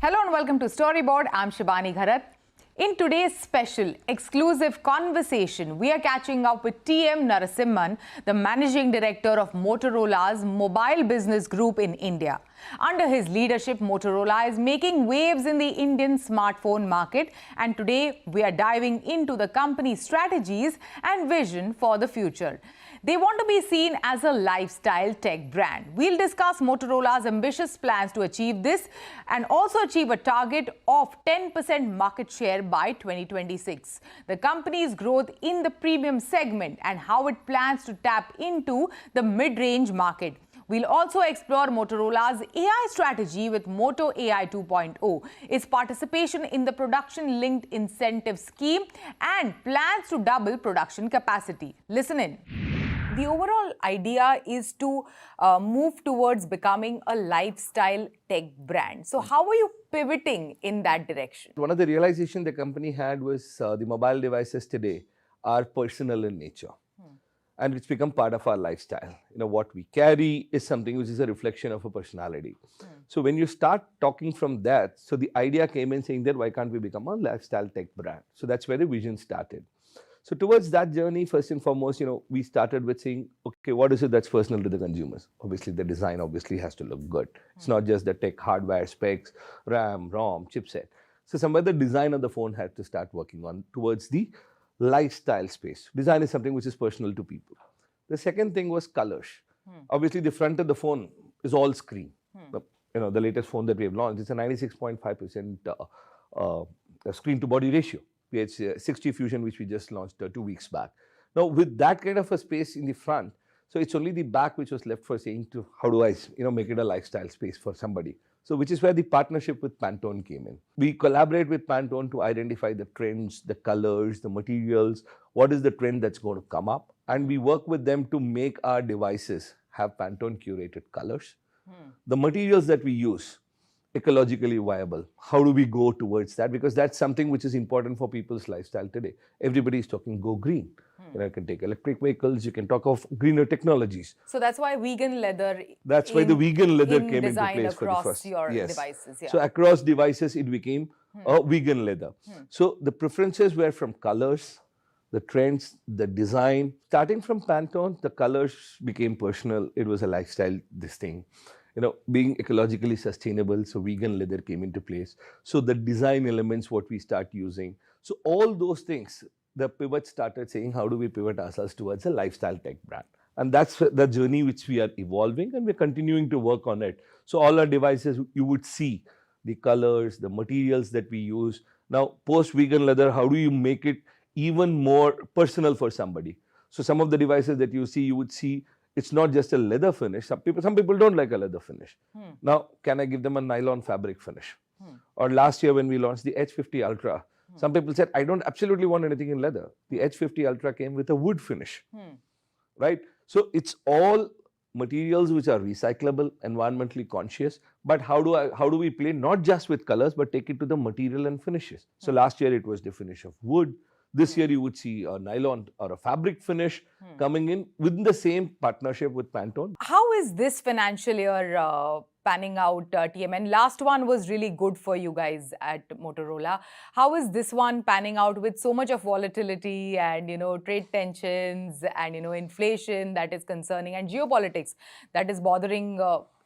Hello and welcome to Storyboard. I'm Shibani Gharat. In today's special exclusive conversation, we are catching up with TM Narasimhan, the Managing Director of Motorola's mobile business group in India. Under his leadership, Motorola is making waves in the Indian smartphone market, and today we are diving into the company's strategies and vision for the future. They want to be seen as a lifestyle tech brand. We'll discuss Motorola's ambitious plans to achieve this and also achieve a target of 10% market share by 2026. The company's growth in the premium segment and how it plans to tap into the mid-range market. We'll also explore Motorola's AI strategy with Moto AI 2.0, its participation in the production-linked incentive scheme, and plans to double production capacity. Listen in. The overall idea is to move towards becoming a lifestyle tech brand. So how are you pivoting in that direction? One of the realizations the company had was the mobile devices today are personal in nature. And it's become part of our lifestyle. You know, what we carry is something which is a reflection of a personality. So when you start talking from that, so the idea came in saying that why can't we become a lifestyle tech brand? So that's where the vision started. So towards that journey, first and foremost, we started with saying, okay, what is it that's personal to the consumers? Obviously, the design obviously has to look good. It's not just the tech hardware specs, RAM, ROM, chipset. So somewhere the design of the phone had to start working on towards the lifestyle space. Design is something which is personal to people. The second thing was colors. Obviously, the front of the phone is all screen. The latest phone that we have launched, it's a 96.5% screen to body ratio. We had 60 Fusion, which we just launched 2 weeks back. Now, with that kind of a space in the front, so it's only the back which was left for saying to how do I, make it a lifestyle space for somebody. So which is where the partnership with Pantone came in. We collaborate with Pantone to identify the trends, the colors, the materials, what is the trend that's going to come up. And we work with them to make our devices have Pantone curated colors. The materials that we use, ecologically viable. How do we go towards that? Because that's something which is important for people's lifestyle today. Everybody is talking go green. You can take electric vehicles, you can talk of greener technologies. So that's why vegan leather. That's why the vegan leather came into place for the first. Across your devices. Yeah. So across devices, it became a vegan leather. So the preferences were from colors, the trends, the design. Starting from Pantone, the colors became personal. It was a lifestyle, this thing. Being ecologically sustainable, so vegan leather came into place. So the design elements, what we start using. So all those things, the pivot started saying, how do we pivot ourselves towards a lifestyle tech brand? And that's the journey which we are evolving, and we're continuing to work on it. So all our devices, you would see the colors, the materials that we use. Now, post vegan leather, how do you make it even more personal for somebody? So some of the devices that you see, you would see it's not just a leather finish. Some people don't like a leather finish. Now, can I give them a nylon fabric finish? Or last year when we launched the H50 Ultra, some people said, I don't absolutely want anything in leather. The H50 Ultra came with a wood finish, right? So it's all materials which are recyclable, environmentally conscious. But how do we play not just with colors, but take it to the material and finishes? So last year it was the finish of wood. This year you would see a nylon or a fabric finish coming in within the same partnership with Pantone. How is this financial year panning out, TM? And last one was really good for you guys at Motorola. How is this one panning out with so much of volatility and, trade tensions and, inflation that is concerning and geopolitics that is bothering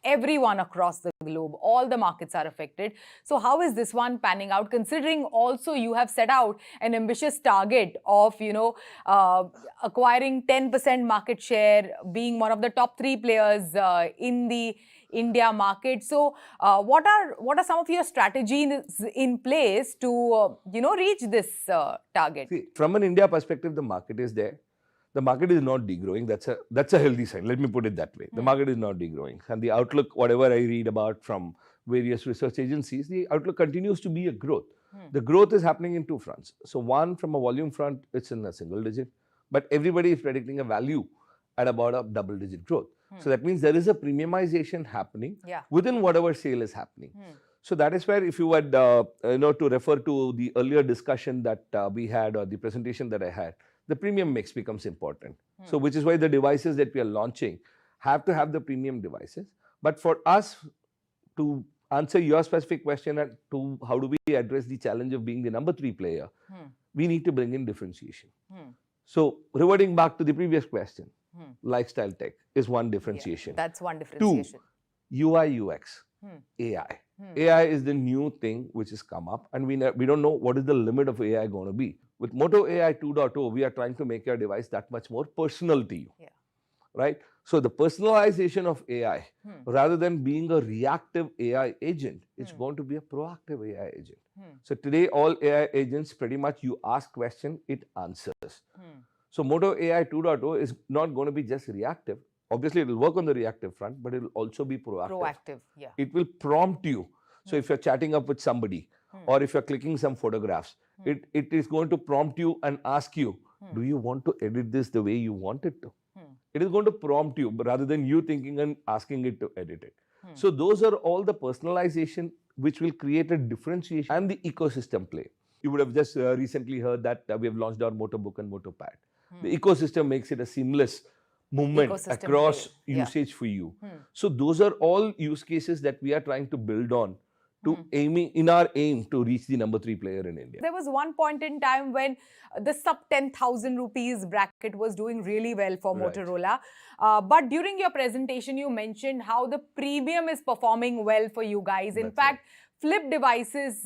everyone across the globe? All the markets are affected. So how is this one panning out, considering also you have set out an ambitious target of, acquiring 10% market share, being one of the top 3 players in the India market. So what are some of your strategies in place to, reach this target? See, from an India perspective, the market is there. The market is not degrowing. That's a healthy sign. Let me put it that way. The market is not degrowing. And the outlook, whatever I read about from various research agencies, the outlook continues to be a growth. The growth is happening in 2 fronts. So one, from a volume front, it's in a single digit. But everybody is predicting a value at about a double-digit growth. So that means there is a premiumization happening within whatever sale is happening. So that is where, if you had, to refer to the earlier discussion that we had, or the presentation that I had, the premium mix becomes important. So which is why the devices that we are launching have to have the premium devices. But for us to answer your specific question to how do we address the challenge of being the number 3 player, we need to bring in differentiation. So reverting back to the previous question, lifestyle tech is one differentiation. Yeah, that's one differentiation. 2, UI UX, AI. AI is the new thing which has come up, and we don't know what is the limit of AI going to be. With Moto AI 2.0, we are trying to make your device that much more personal to you. Yeah. Right? So the personalization of AI, rather than being a reactive AI agent, it's going to be a proactive AI agent. So today, all AI agents, pretty much you ask question, it answers. So Moto AI 2.0 is not going to be just reactive. Obviously, it will work on the reactive front, but it will also be proactive. Yeah. It will prompt you. So if you're chatting up with somebody, or if you're clicking some photographs, it is going to prompt you and ask you, do you want to edit this the way you want it to? It is going to prompt you, but rather than you thinking and asking it to edit it. So those are all the personalization which will create a differentiation and the ecosystem play. You would have just recently heard that we have launched our Moto Book and Moto Pad. The ecosystem makes it a seamless movement across usage for you. So those are all use cases that we are trying to build on to in our aim to reach the number 3 player in India. There was one point in time when the sub 10,000 rupees bracket was doing really well for Motorola. But during your presentation, you mentioned how the premium is performing well for you guys. In fact, flip devices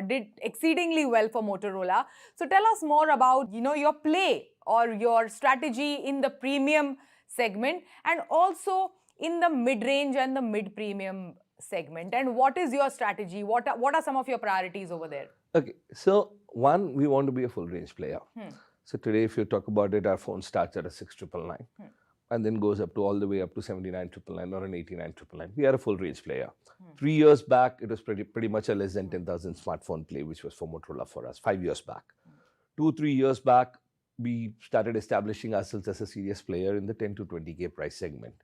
did exceedingly well for Motorola. So tell us more about, your play or your strategy in the premium segment and also in the mid-range and the mid-premium segment, and what is your strategy? What are some of your priorities over there? Okay, so one, we want to be a full range player. So today, if you talk about it, our phone starts at a 6,999 and then goes up to all the way up to 79,999 or an 89,999. We are a full range player. 3 years back, it was pretty much a less than 10,000 smartphone play, which was for Motorola for us. 5 years back, 2-3 years back, we started establishing ourselves as a serious player in the 10 to 20K price segment.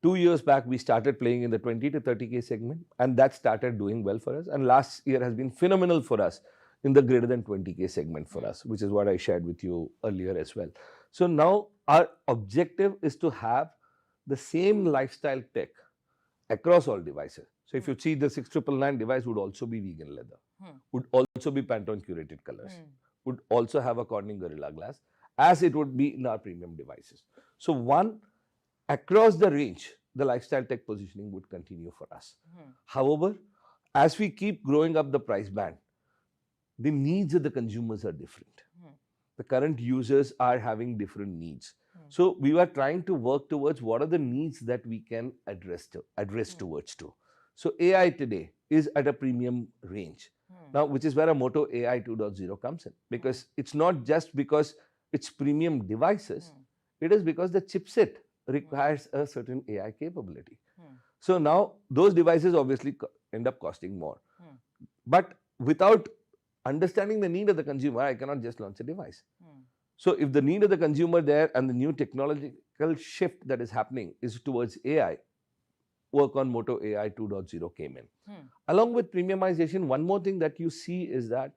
2 years back, we started playing in the 20 to 30K segment, and that started doing well for us. And last year has been phenomenal for us in the greater than 20K segment for us, which is what I shared with you earlier as well. So now our objective is to have the same lifestyle tech across all devices. So if you see the 6,999 device would also be vegan leather, would also be Pantone curated colors, would also have a Corning Gorilla Glass, as it would be in our premium devices. So one, across the range, the lifestyle tech positioning would continue for us. However, as we keep growing up the price band, the needs of the consumers are different. The current users are having different needs. So we were trying to work towards what are the needs that we can address towards to. So AI today is at a premium range. Now, which is where a Moto AI 2.0 comes in. Because it's not just because it's premium devices, it is because the chipset requires a certain AI capability. So now those devices obviously end up costing more. But without understanding the need of the consumer, I cannot just launch a device. So if the need of the consumer there and the new technological shift that is happening is towards AI, work on Moto AI 2.0 came in. Along with premiumization, one more thing that you see is that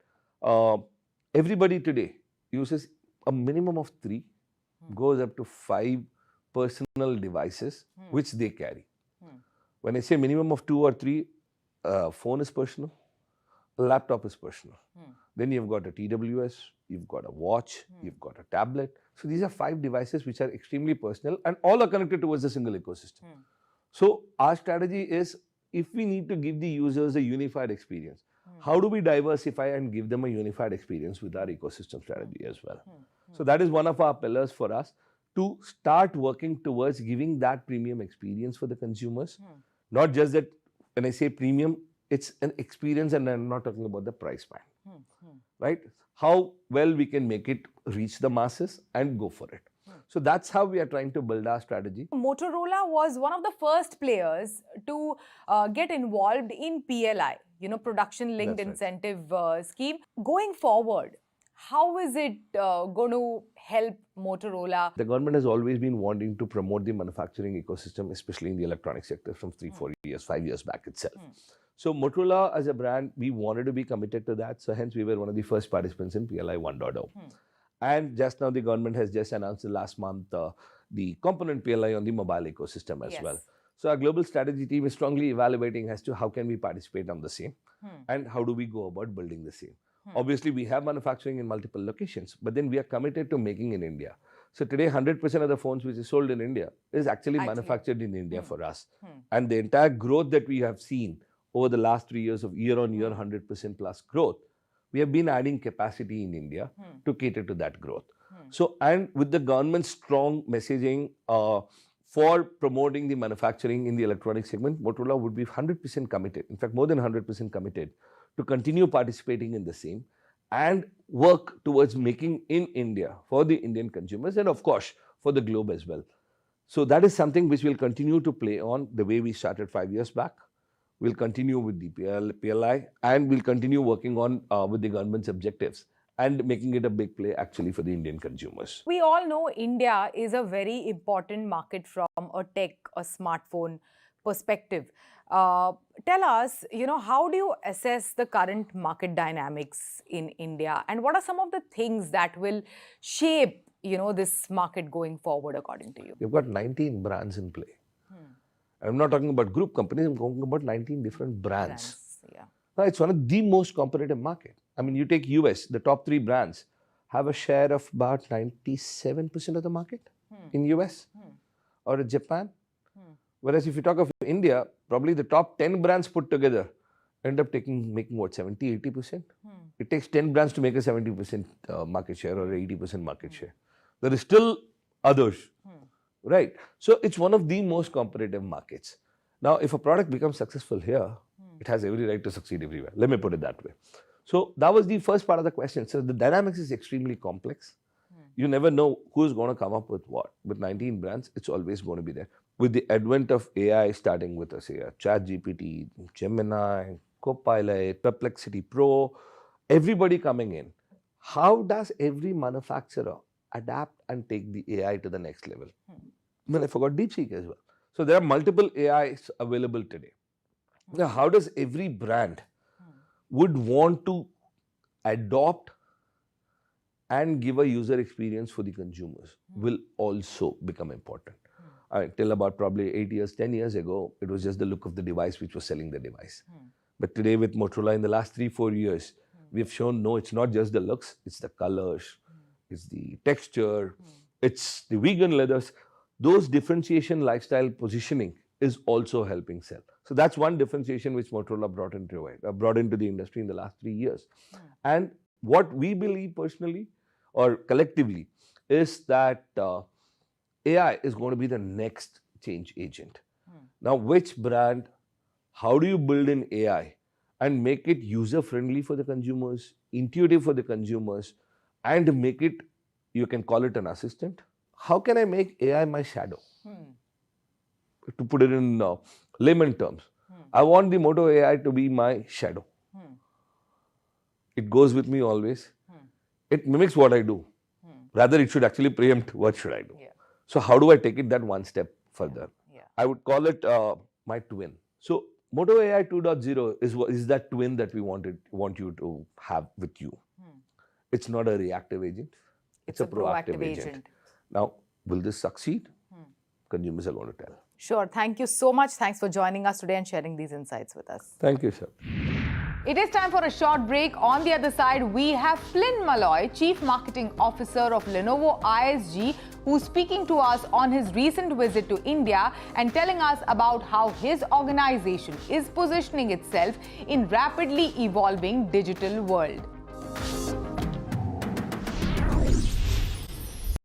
everybody today uses a minimum of 3, goes up to 5 personal devices which they carry. When I say minimum of 2 or 3, phone is personal, laptop is personal. Then you've got a TWS, you've got a watch, you've got a tablet. So these are 5 devices which are extremely personal and all are connected towards a single ecosystem. So our strategy is, if we need to give the users a unified experience, how do we diversify and give them a unified experience with our ecosystem strategy as well? So that is one of our pillars for us, to start working towards giving that premium experience for the consumers. Not just that, when I say premium, it's an experience and I'm not talking about the price band. Right? How well we can make it reach the masses and go for it. So that's how we are trying to build our strategy. Motorola was one of the first players to get involved in PLI, production linked incentive scheme. Going forward, how is it going to help Motorola? The government has always been wanting to promote the manufacturing ecosystem, especially in the electronic sector, from 3-4 years, 5 years back itself. So Motorola as a brand, we wanted to be committed to that. So hence we were one of the first participants in PLI 1.0. And just now the government has just announced last month the component PLI on the mobile ecosystem as well. So our global strategy team is strongly evaluating as to how can we participate on the same and how do we go about building the same. Obviously, we have manufacturing in multiple locations, but then we are committed to making in India. So today, 100% of the phones which is sold in India is actually manufactured in India for us. And the entire growth that we have seen over the last 3 years of year-on-year 100% plus growth, we have been adding capacity in India to cater to that growth. So, and with the government's strong messaging for promoting the manufacturing in the electronic segment, Motorola would be 100% committed, in fact, more than 100% committed to continue participating in the same and work towards making in India for the Indian consumers and of course for the globe as well. So that is something which we'll continue to play on the way we started 5 years back. We'll continue with the PLI and we'll continue working on with the government's objectives and making it a big play actually for the Indian consumers. We all know India is a very important market from a tech, a smartphone perspective. Tell us, how do you assess the current market dynamics in India and what are some of the things that will shape, this market going forward according to you? You've got 19 brands in play. I'm not talking about group companies, I'm talking about 19 different brands. Yeah. Now, it's one of the most competitive market. I mean, you take US, the top 3 brands have a share of about 97% of the market in US or Japan. Whereas if you talk of India, probably the top 10 brands put together end up making what, 70, 80%? It takes 10 brands to make a 70% market share or 80% market share. There is still others, right? So it's one of the most competitive markets. Now, if a product becomes successful here, it has every right to succeed everywhere. Let me put it that way. So that was the first part of the question. So the dynamics is extremely complex. You never know who's going to come up with what. With 19 brands, it's always going to be there. With the advent of AI starting with, say, ChatGPT, Gemini, Copilot, Perplexity Pro, everybody coming in, how does every manufacturer adapt and take the AI to the next level? Well, I forgot DeepSeek as well. So there are multiple AIs available today. Now, how does every brand would want to adopt and give a user experience for the consumers will also become important. Till about probably 8 years, 10 years ago, it was just the look of the device which was selling the device. But today with Motorola in the last 3-4 years, we have shown, no, it's not just the looks, it's the colors, it's the texture, it's the vegan leathers. Those differentiation lifestyle positioning is also helping sell. So that's one differentiation which Motorola brought into the industry in the last 3 years. And what we believe personally or collectively is that AI is going to be the next change agent. Now, which brand, how do you build in AI and make it user-friendly for the consumers, intuitive for the consumers, and make it, you can call it an assistant. How can I make AI my shadow? To put it in layman terms, I want the Moto AI to be my shadow. It goes with me always. It mimics what I do. Rather, it should actually preempt what should I do. So how do I take it that one step further? I would call it my twin. So Moto AI 2.0 is that twin that we want you to have with you. It's not a reactive agent. It's a proactive agent. Now, will this succeed? Consumers are going to tell. Sure. Thank you so much. Thanks for joining us today and sharing these insights with us. Thank you, sir. It is time for a short break. On the other side, we have Flynn Malloy, Chief Marketing Officer of Lenovo ISG, who's speaking to us on his recent visit to India and telling us about how his organization is positioning itself in rapidly evolving digital world.